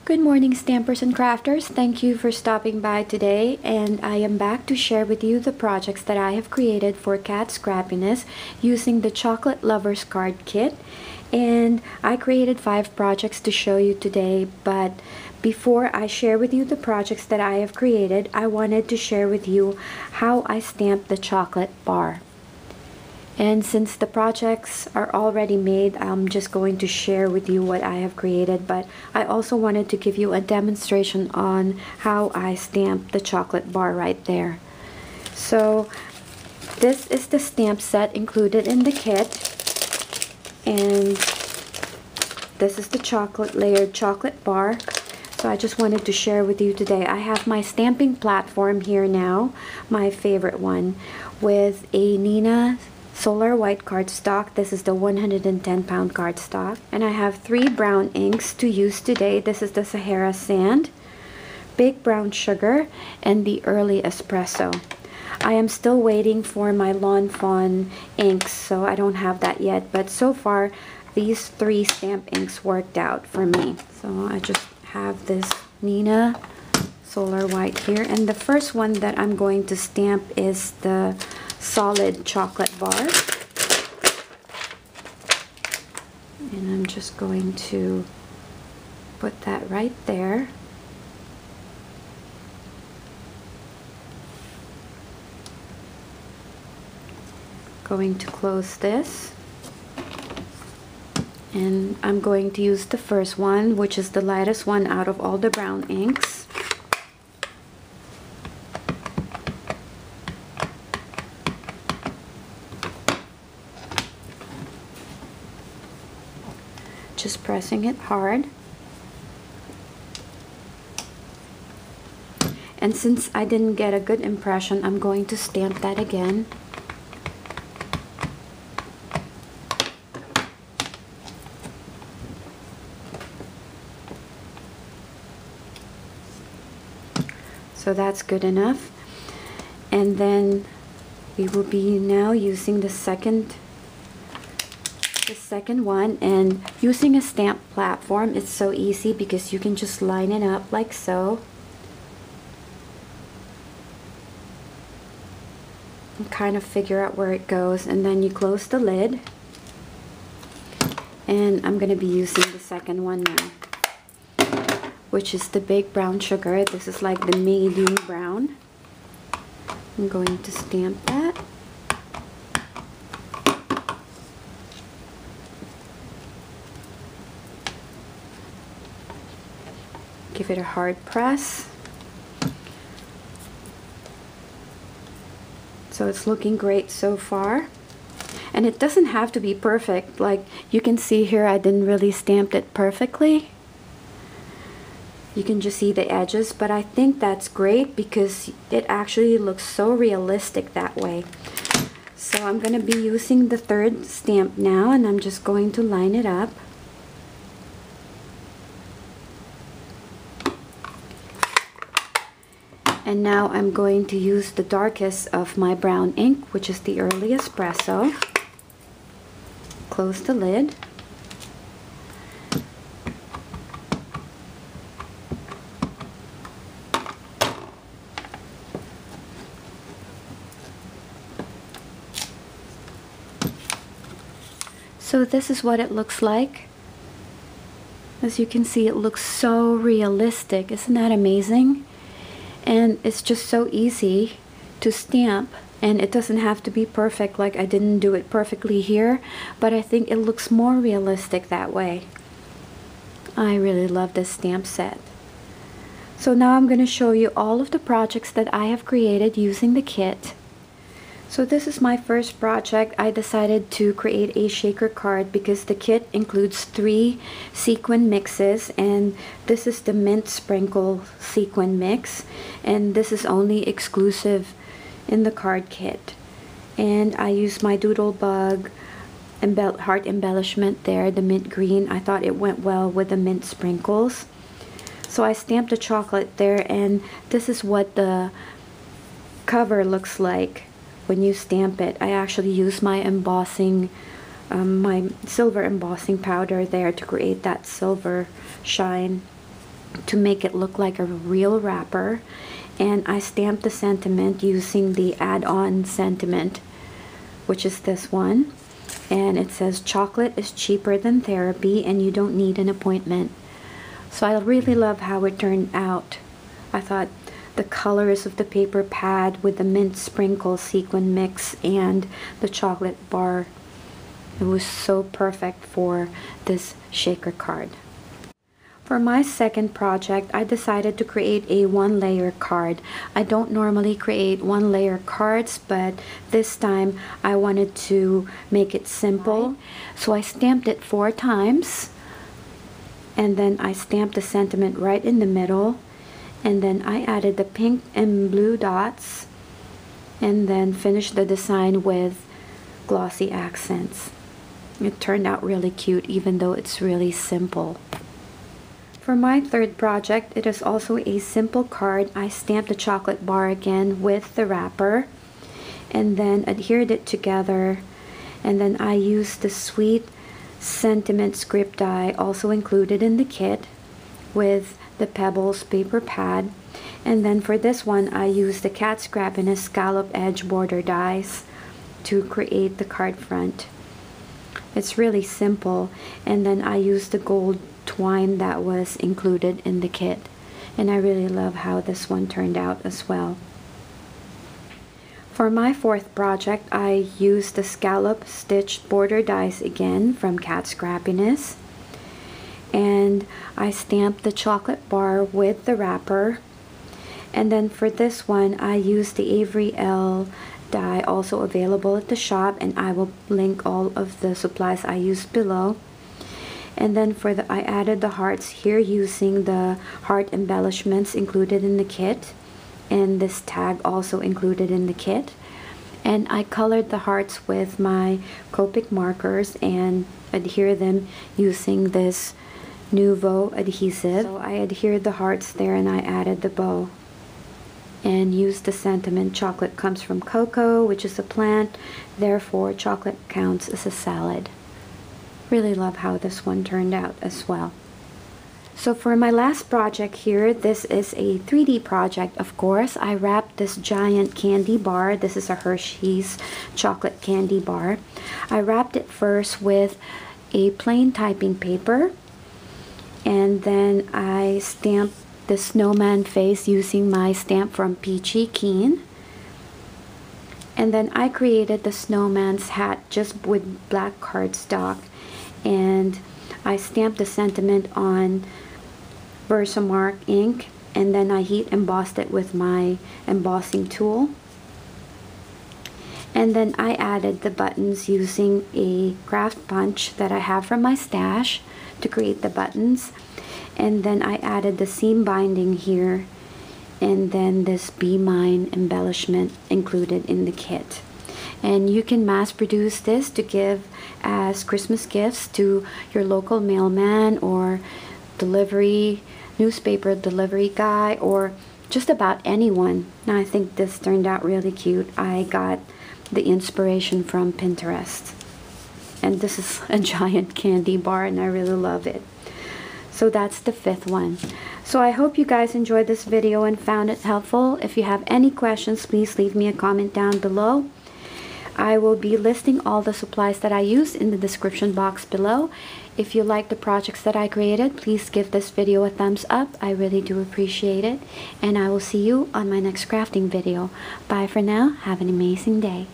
Good morning, stampers and crafters. Thank you for stopping by today, and I am back to share with you the projects that I have created for Kat Scrappiness using the Chocolate Lovers card kit. And I created 5 projects to show you today, but before I share with you the projects that I have created, I wanted to share with you how I stamped the chocolate bar. And since the projects are already made, I'm just going to share with you what I have created, but I also wanted to give you a demonstration on how I stamped the chocolate bar right there. So this is the stamp set included in the kit, and this is the chocolate layered chocolate bar. So I just wanted to share with you today. I have my stamping platform here now, my favorite one, with a Nina Solar White cardstock. This is the 110-pound cardstock. And I have 3 brown inks to use today. This is the Sahara Sand, Big Brown Sugar, and the Early Espresso. I am still waiting for my Lawn Fawn inks, so I don't have that yet. But so far, these 3 stamp inks worked out for me. So I just have this Nina Solar White here. And the first one that I'm going to stamp is the solid chocolate bar, and I'm just going to put that right there. Going to close this, and I'm going to use the first one, which is the lightest one out of all the brown inks. Just pressing it hard. And since I didn't get a good impression, I'm going to stamp that again. So that's good enough. And then we will be now using the second one, and using a stamp platform, it's so easy because you can just line it up like so and kind of figure out where it goes, and then you close the lid. And I'm going to be using the second one now, which is the Big Brown Sugar. This is like the medium brown. I'm going to stamp that. Give it a hard press. So it's looking great so far. And it doesn't have to be perfect. Like you can see here, I didn't really stamp it perfectly. You can just see the edges, but I think that's great because it actually looks so realistic that way. So I'm going to be using the third stamp now, and I'm just going to line it up. And now I'm going to use the darkest of my brown ink, which is the Early Espresso. Close the lid. So this is what it looks like. As you can see, it looks so realistic. Isn't that amazing? And it's just so easy to stamp, and it doesn't have to be perfect. Like I didn't do it perfectly here, but I think it looks more realistic that way. I really love this stamp set. So now I'm going to show you all of the projects that I have created using the kit. So this is my first project. I decided to create a shaker card because the kit includes 3 sequin mixes, and this is the mint sprinkle sequin mix, and this is only exclusive in the card kit. And I used my Doodlebug heart embellishment there, the mint green. I thought it went well with the mint sprinkles. So I stamped the chocolate there, and this is what the cover looks like when you stamp it. I actually use my embossing my silver embossing powder there to create that silver shine. to make it look like a real wrapper, and I stamped the sentiment using the add-on sentiment, which is this one, and it says chocolate is cheaper than therapy and you don't need an appointment. So I really love how it turned out. I thought the colors of the paper pad with the mint sprinkle sequin mix and the chocolate bar, it was so perfect for this shaker card. For my second project, I decided to create a one-layer card. I don't normally create one-layer cards, but this time I wanted to make it simple. So I stamped it 4 times, and then I stamped the sentiment right in the middle, and then I added the pink and blue dots, and then finished the design with glossy accents. It turned out really cute, even though it's really simple. For my third project, it is also a simple card. I stamped the chocolate bar again with the wrapper and then adhered it together, and then I used the sweet sentiment script die also included in the kit with the Pebbles paper pad, and then for this one I used the Kat Scrappiness scallop edge border dies to create the card front. It's really simple, and then I used the gold twine that was included in the kit, and I really love how this one turned out as well. For my fourth project, I used the scallop stitched border dies again from Kat Scrappiness, and I stamped the chocolate bar with the wrapper, and then for this one I used the Avery Elle die also available at the shop, and I will link all of the supplies I used below. And then I added the hearts here using the heart embellishments included in the kit, and this tag also included in the kit. And I colored the hearts with my Copic markers and adhere them using this Nuvo adhesive. So I adhered the hearts there, and I added the bow and used the sentiment chocolate comes from cocoa, which is a plant, therefore chocolate counts as a salad. Really love how this one turned out as well. So for my last project here, this is a 3D project, of course. I wrapped this giant candy bar. This is a Hershey's chocolate candy bar. I wrapped it first with a plain typing paper, and then I stamped the snowman face using my stamp from Peachy Keen. And then I created the snowman's hat just with black cardstock, and I stamped the sentiment on Versamark ink, and then I heat embossed it with my embossing tool. And then I added the buttons using a craft punch that I have from my stash to create the buttons. And then I added the seam binding here, and then this Be Mine embellishment included in the kit. And you can mass produce this to give as Christmas gifts to your local mailman or newspaper delivery guy, or just about anyone. Now I think this turned out really cute. I got the inspiration from Pinterest, and this is a giant candy bar, and I really love it. So that's the fifth one. So I hope you guys enjoyed this video and found it helpful. If you have any questions, please leave me a comment down below. I will be listing all the supplies that I use in the description box below. If you like the projects that I created, please give this video a thumbs up. I really do appreciate it. And I will see you on my next crafting video. Bye for now. Have an amazing day.